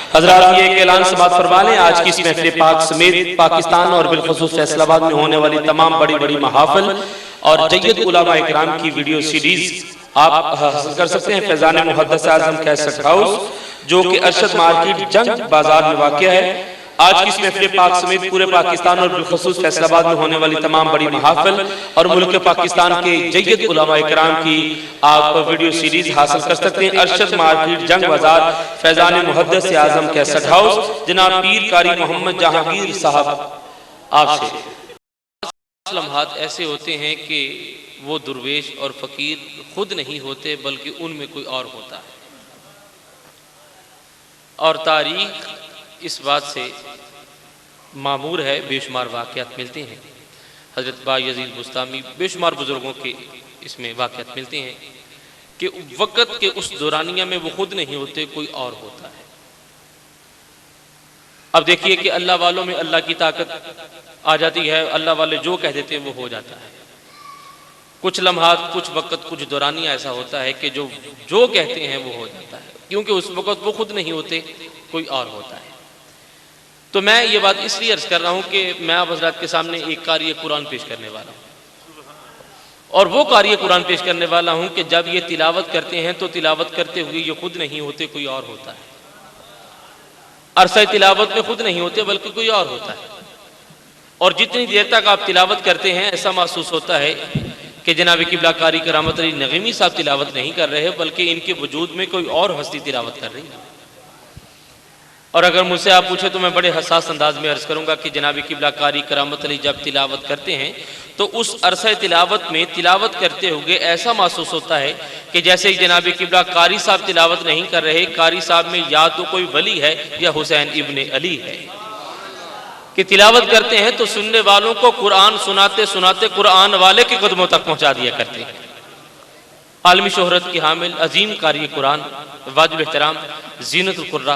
हजरात, ये एक ऐलान समाअत फरमा लें, आज की इस महफिल पाक समेत पाकिस्तान और बिलखुसूस फैसलाबाद में होने वाली तमाम बड़ी बड़ी महाफिल और जय्यद उलमा इकराम की वीडियो सीरीज आप हासिल कर सकते हैं फैजान मुहद्दस आज़म कैसेट हाउस, जो कि अरशद मार्केट जंग बाजार में वाक़या है। आज की इस महफिल पाक समेत पूरे पाकिस्तान और बिलखुसूस फैसलाबाद में होने वाली तमाम बड़ी महाफिल और मुल्क पाकिस्तान के जय्यद उलमा इकराम की आप वीडियो सीरीज हासिल कर सकते हैं। अरशद मार्केट जंग बाजार फैजान मुहद्दस आज़म कैसेट हाउस, जनाब पीर कारी मोहम्मद जहांगीर साहब आपसे। लम्हात ऐसे होते हैं कि वो दुर्वेश और फकीर खुद नहीं होते बल्कि उनमें कोई और होता है, और तारीख इस बात से मामूर है। बेशुमार वाक़यात मिलते हैं, हज़रत बायज़ीद बुस्तामी बेशुमार बुज़ुर्गों के इसमें वाक़यात मिलते हैं कि वक़्त के उस दौरानिया में वो खुद नहीं होते, कोई और होता है। अब देखिए कि अल्लाह वालों में अल्लाह की ताकत आ जाती है, अल्लाह वाले जो कह देते हैं वो हो जाता है। कुछ लम्हात, कुछ वक़्त, कुछ दौरानिया ऐसा होता है कि जो कहते हैं वो हो जाता है, क्योंकि उस वक़्त वो खुद नहीं होते, कोई और होता है। तो मैं ये बात इसलिए अर्ज कर रहा हूँ कि मैं आप हज़रात के सामने एक कारी कुरान पेश करने वाला हूँ, और वो कारी कुरान पेश करने वाला हूँ कि जब ये तिलावत करते हैं तो तिलावत करते हुए ये खुद नहीं होते, कोई और होता है। अरसा तिलावत में खुद नहीं होते बल्कि कोई और होता है, और जितनी देर तक आप तिलावत करते हैं ऐसा महसूस होता है कि जनाब किबला कारी करामत अली नगीमी साहब तिलावत नहीं कर रहे बल्कि इनके वजूद में कोई और हस्ती तिलावत कर रही है। और अगर मुझसे आप पूछे तो मैं बड़े हसास अंदाज में अर्ज करूंगा कि जनाब किबला कारी करामत अली जब तिलावत करते हैं तो उस अरसा तिलावत में तिलावत करते हुए ऐसा महसूस होता है कि जैसे जनाब किबला कारी साहब तिलावत नहीं कर रहे, कारी साहब में या तो कोई वली है या हुसैन इब्ने अली है, कि तिलावत करते हैं तो सुनने वालों को कुरान सुनाते सुनाते कुरान वाले के कदमों तक पहुंचा दिया करते हैं। आलमी शोहरत की हामिल अजीम कारी कुरान, वाजिब एहतराम, जीनतुल कुर्रा,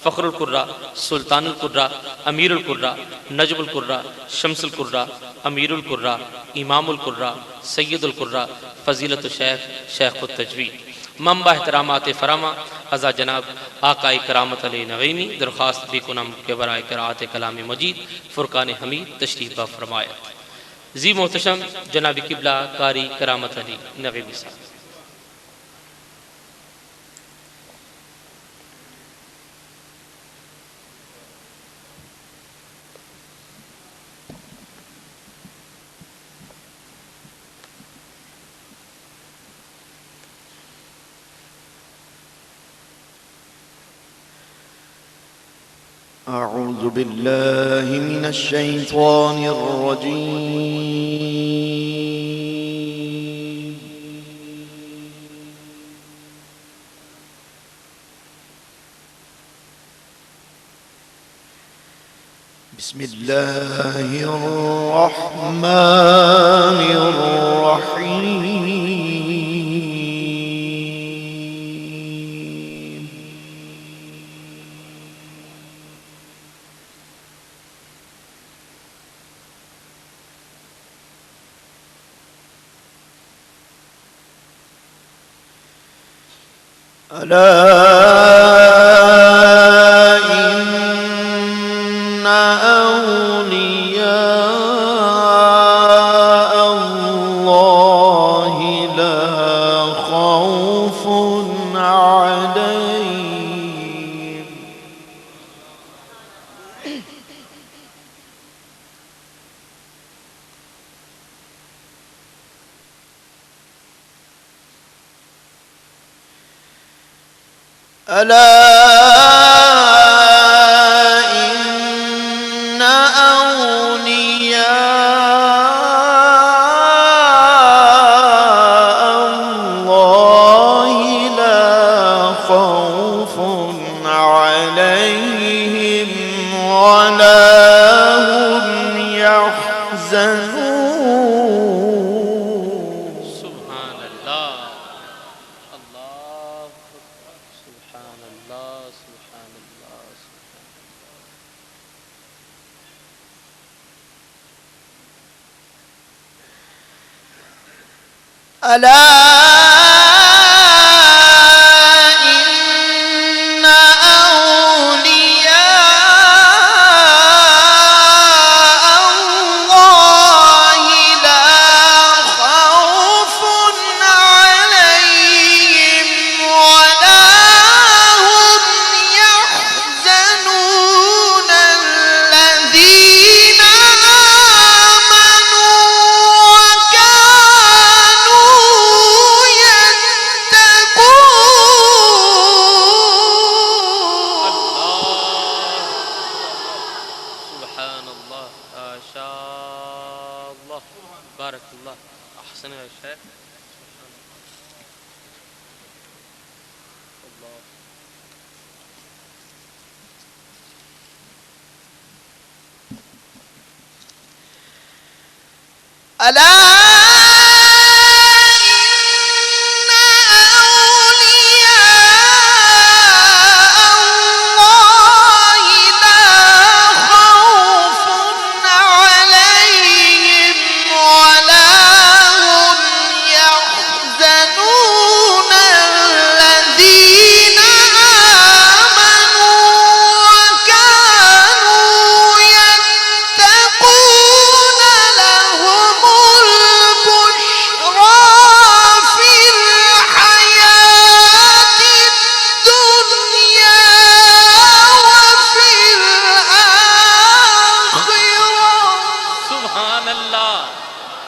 फ़ख्रुल कुर्रा, सुल्तानुल कुर्रा, अमीरुल कुर्रा, नजमुल कुर्रा, शम्सुल कुर्रा, अमीरुल कुर्रा, इमामुल कुर्रा, सैयदुल कुर्रा, फ़ज़ीलतुल शेख, शेखुत तजवीद, मंबा एहतरामात फरामा हज़ा जनाब आकाए करामत अली नगीमी दरख्वास्त बिकुनम के बराए करात कलाम मजीद फ़ुरक़ान हमीद तशरीफ़ फरमाया। जी मोहतशम जनाब किबला कारी करामत अली नगीमी साहब। अऊज़ु बिल्लाहि मिनश शैतानिर रजीम। बिस्मिल्लाहिर रहमानिर रहीम। अला इन्ना औलिया अल्लाहि ला खौफुन अलैहिम। अला इन्ना औलिया अल्लाहि ला खौफुन अलैहिम वला हुम यहज़नून। अला इन्ना औलिया الله أحسن يا شيخ. الله ألا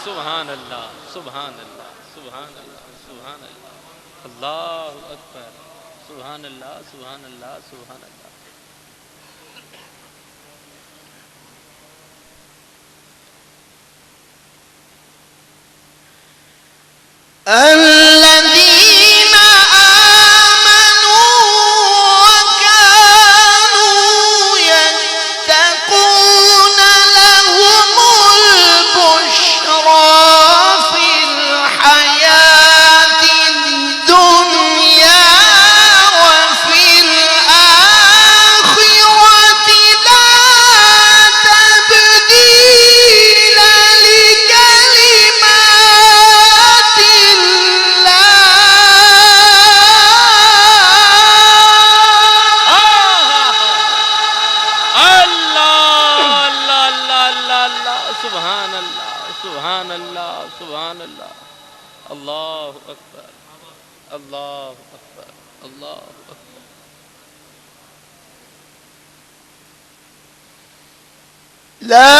सुभान अल्लाह सुभान अल्लाह सुभान अल्लाह सुभान अल्लाह अल्लाहु अकबर सुभान अल्लाह सुभान अल्लाह सुभान अल्लाह। الذين آمنوا وكانوا يتقون لهم البشرى في الحياة الدنيا وفي الآخرة لا تبديل لكلمات सुभान अल्लाह सुभान अल्लाह अल्लाहु अकबर अल्लाहु अकबर अल्लाहु अकबर। لا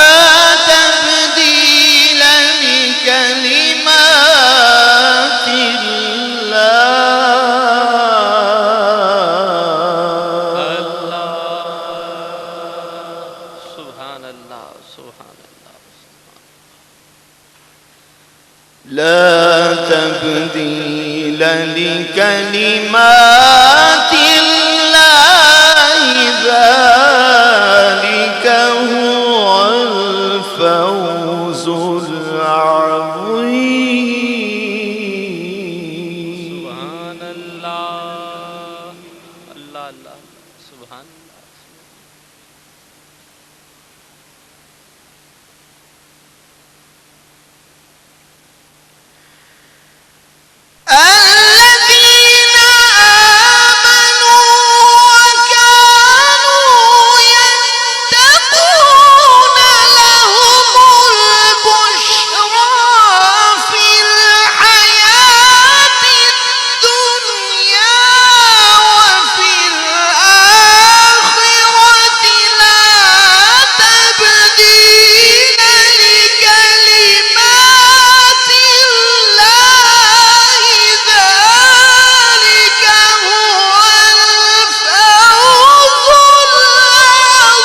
تبديل لكلمات الله सुभान अल्लाह सुभान अल्लाह لا تبديل لكلمات الله ذلك هو الفوز العظيم सुभान अल्लाह अल्लाह अल्लाह सुभान अल्लाह। الذين آمنوا وكانوا يتقون لهم البشرى في الحياة الدنيا وفي الآخرة لا تبديل لكلمات الله ذلك هو الفوز العظيم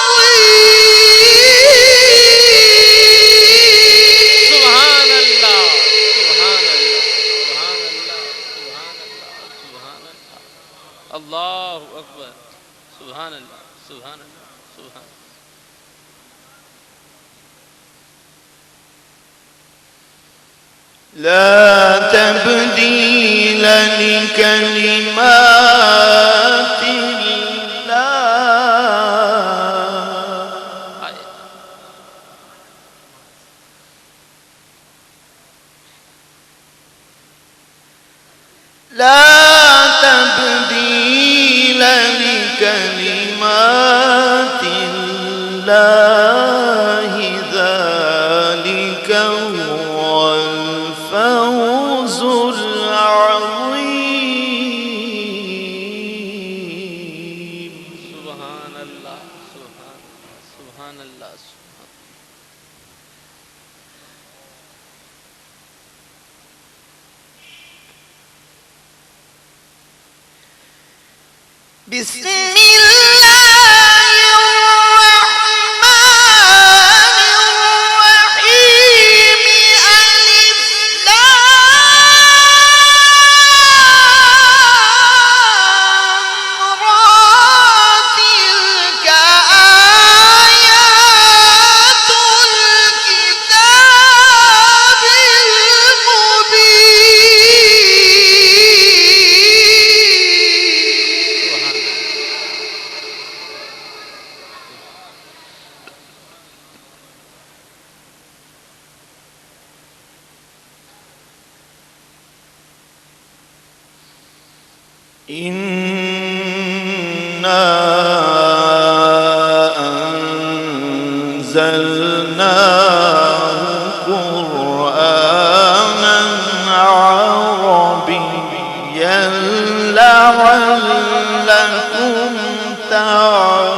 सुभान अल्लाह सुभान अल्लाह सुभान अल्लाह सुभान अल्लाह सुभान अल्लाह अल्लाहु अकबर सुभान अल्लाह सुभान अल्लाह सुभान। لا تبديل لكلمات الله لا تبديل لكلمات الله ذلك هو الفوز العظيم सुभान अल्लाह सुभान सुभान अल्लाह सुभान। بسم الله الرحمن الرحيم ألف إنا أنزلناه قرآنا عربيا لعلكم تعقلون.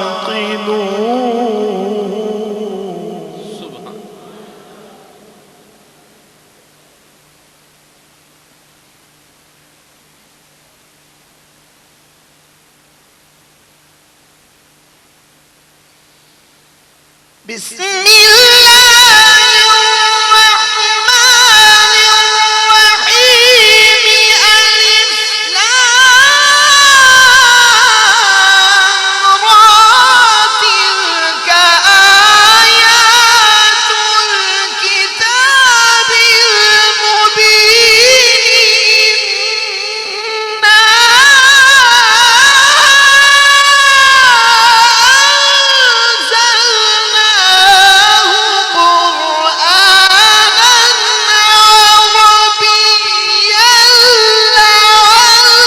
سبحان. بسم الله الرحمن الرحيم. ألف لام را. تلك آيات الكتاب المبين. إنا أنزلناه قرآنا عربيا لعلكم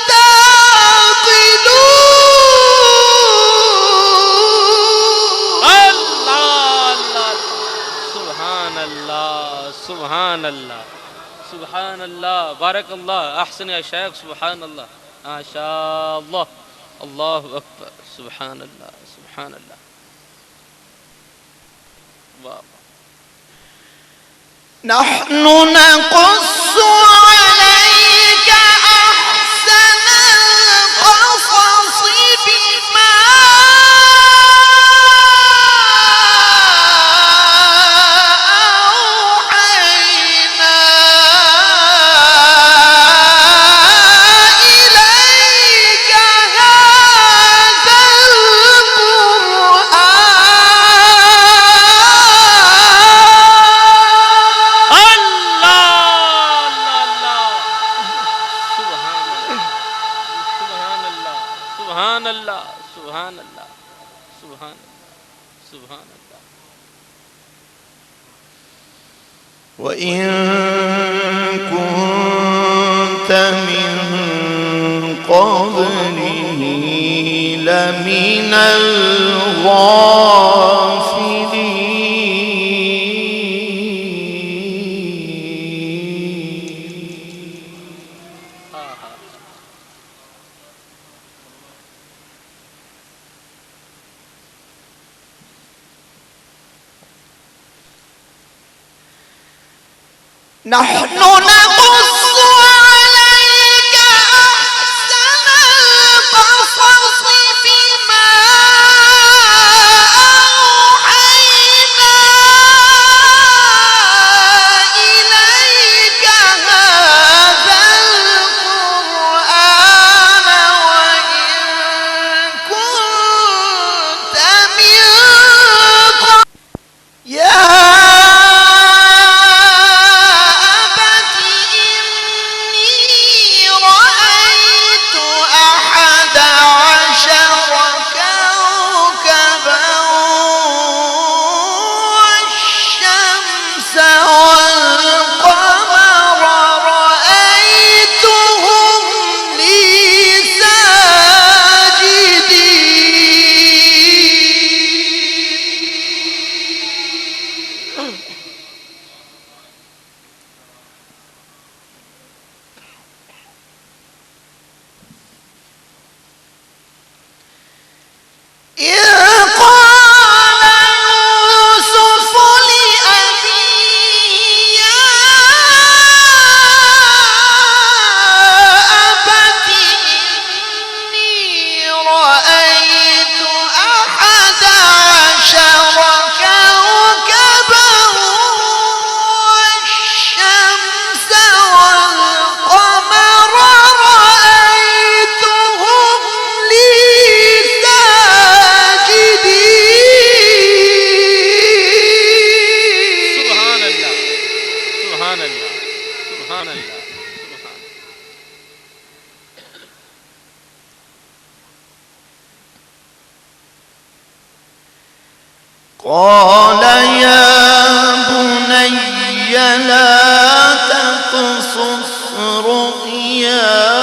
تعقلون. الله الله. سبحان الله سبحان الله سبحان الله. بارك الله. أحسن يا شيخ. سبحان الله ما شاء الله. الله أكبر. سبحان الله سبحان الله. واو. نحن نقص عليك أحسن القصص بما أوحينا إليك هذا القرآن. سبحان الله سبحان الله سبحان الله سبحان الله. وإن كنت من قبله لمن الغافلين. نحن نقص عليك أحسن القصص بما أوحينا إليك هذا القرآن. وإن كنت من قبل يا قال يا بني لا تقصص رؤياك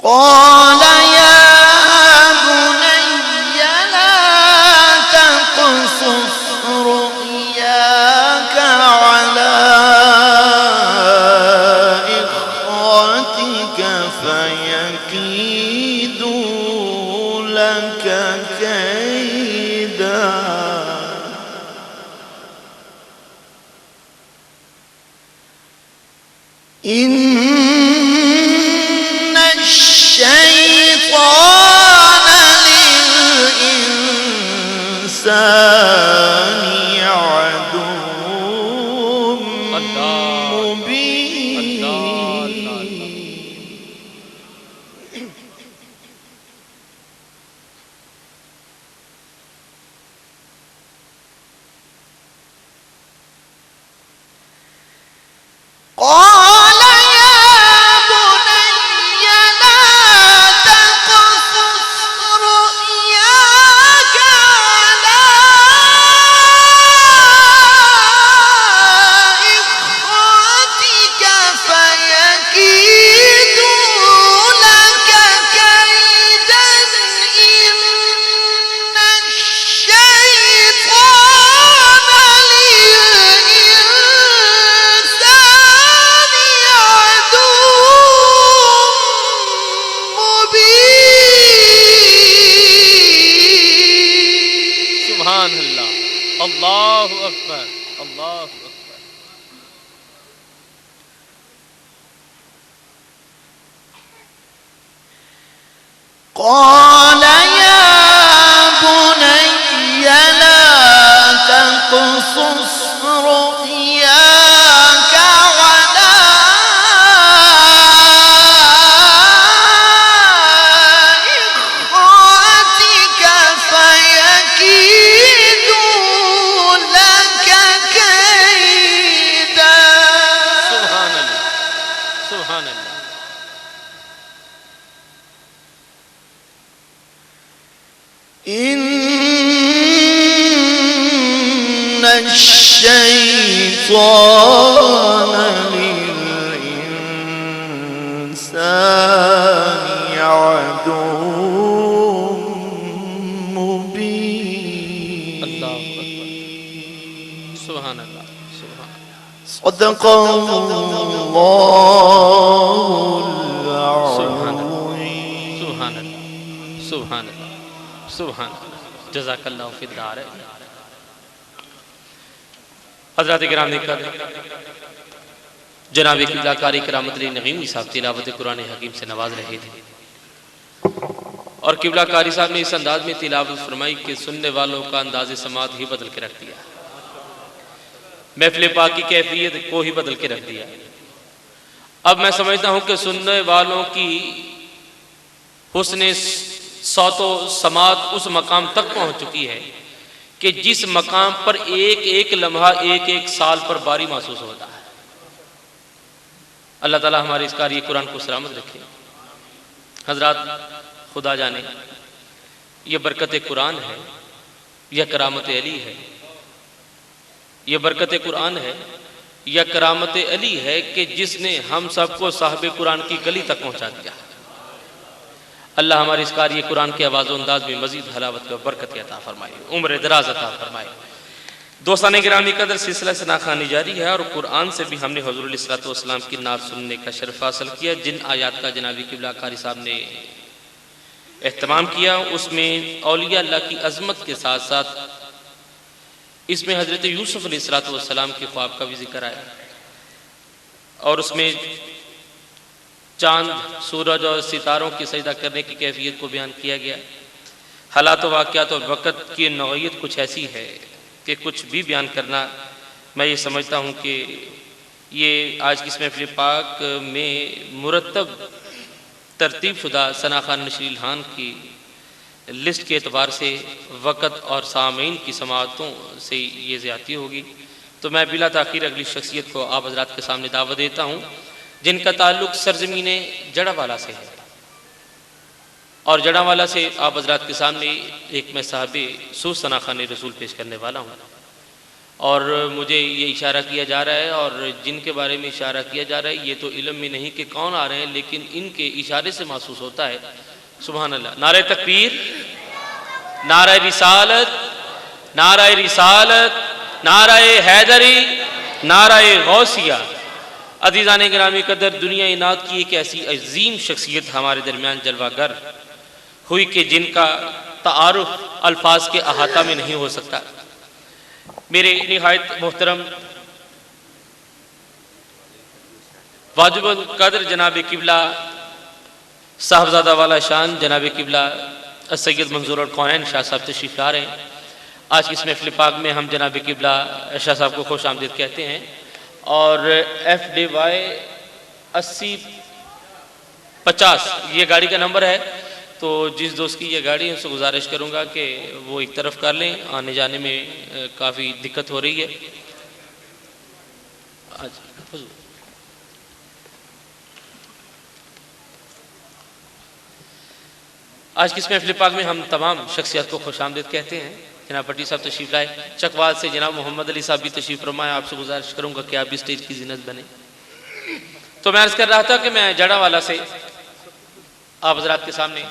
قال يا بني لا تقصص رؤياك على إخوتك فيكيدوا لك كيدا إن الشيطان للإنسان عدو مبين قال يا بني لا تقصص رؤياك على إخوتك فيكيدوا لك كيدا إن الشيطان للإنسان عدو مبين सुभान अल्लाह, अल्लाहु अकबर, अल्लाहु अकबर। قال يا بني لا تقصص رؤياك على إخوتك فيكيدوا لك كيدا सुभान अल्लाह, सुभान अल्लाह। إن الشيطان للإنسان عدو مبين अल्लाहु अकबर, सुभान अल्लाह, सुभान। صدق الله सुभान العظيम सुभान अल्लाह, सुभान अल्लाह, सुभान अल्लाह। जज़ाकल्लाहु फिद दार। हज़रात गिराम जनाब क़िबला कारी करामत नगीम साहब तिलावत कुरान हकीम से नवाज रहे थे और क़िबला कारी साहब ने इस अंदाज में तिलावत फरमाई कि सुनने वालों का अंदाज़ समात ही बदल के रख दिया, महफिल पाक की कैफियत को ही बदल के रख दिया। अब मैं समझता हूँ कि सुनने वालों की हुस्ने सौतो समात उस मकाम तक पहुँच चुकी है कि जिस मकाम पर एक एक लम्हा एक एक साल पर बारी महसूस होता है। अल्लाह ताला हमारे इस कार्य कुरान को सलामत रखे। हजरात, खुदा जाने ये बरकत कुरान है, यह करामत अली है। यह बरकत कुरान है, यह करामत अली है कि जिसने हम सबको साहिब कुरान की गली तक पहुंचा दिया। अल्लाह हमारे इस कार्य कुरान के आवाज़ अंदाज में मजीद हलावत व बरकत अता फरमाए, उम्र दराज अता फरमाए। दोस्तान गिरामी कदर सिलसिला सनाखानी जारी है और कुरान से भी हमने हुज़ूर अलैहिस्सलातु वस्सलाम की नात सुनने का शर्फ हासिल किया। जिन आयात का जनाबी क़िबला कारी साहब ने एहतमाम किया उसमें औलिया अल्लाह की अज़मत के साथ साथ इसमें हज़रत यूसुफ़ अलैहिस्सलातु वस्सलाम के ख्वाब का भी जिक्र आया और उसमें चांद, सूरज और सितारों की सजदा करने की कैफियत को बयान किया गया। हालात व वाक़यात और वक़्त की नौइयत कुछ ऐसी है कि कुछ भी बयान करना मैं ये समझता हूँ कि ये आज की इस महफ़िल पाक में मुरतब तरतीब शुदा सना खान नशरील खान की लिस्ट के एतबार से वक़्त और सामीन की समाअतों से ये ज़्यादती होगी। तो मैं बिला ताख़ीर अगली शख्सियत को आप हज़रात के सामने दावत देता हूँ जिनका ताल्लुक़ सरज़मीन जड़ावाला से है और जड़ावाला से आप हज़रात के सामने एक मैं साहब सना खान रसूल पेश करने वाला हूँ। और मुझे ये इशारा किया जा रहा है, और जिनके बारे में इशारा किया जा रहा है ये तो इल्म में नहीं कि कौन आ रहे हैं, लेकिन इनके इशारे से महसूस होता है। सुभान अल्लाह। नारे तकबीर, नारे रिसालत, नारे रिसालत, नारे हैदरी, नारे गौसिया। अजीज़ान गिरामी कदर, दुनिया इनात की एक ऐसी अजीम शख्सियत हमारे दरमियान जलवागर हुई कि जिनका तारुफ अल्फाज के अहाता में नहीं हो सकता। मेरे निहायत मोहतरम वाजिबुल कद्र जनाब किबला साहबजादा वाला शान जनाब किबला सैयद मंजूर कौनैन शाह साहब तशरीफ़ ला रहे हैं। आज की इस महफ़िल पाक में हम जनाब किबला शाह साहब को खुश आमदीद कहते हैं। और FDY 8050 ये गाड़ी का नंबर है। तो जिस दोस्त की ये गाड़ी है उससे गुजारिश करूँगा कि वो एक तरफ कर लें, आने जाने में काफ़ी दिक्कत हो रही है। आज की इस महफ़िल पाक में हम तमाम शख्सियत को खुशामदीद कहते हैं। जनाब पट्टी साहब तशरीफ़ लाए, चकवाल से जनाब मोहम्मद अली साहब भी तशरीफ़ फरमाए। आपसे गुजारिश करूँगा कि आप भी स्टेज की ज़ीनत बने। तो मैं अर्ज़ कर रहा था कि मैं जड़ावाला से आप हज़रात के सामने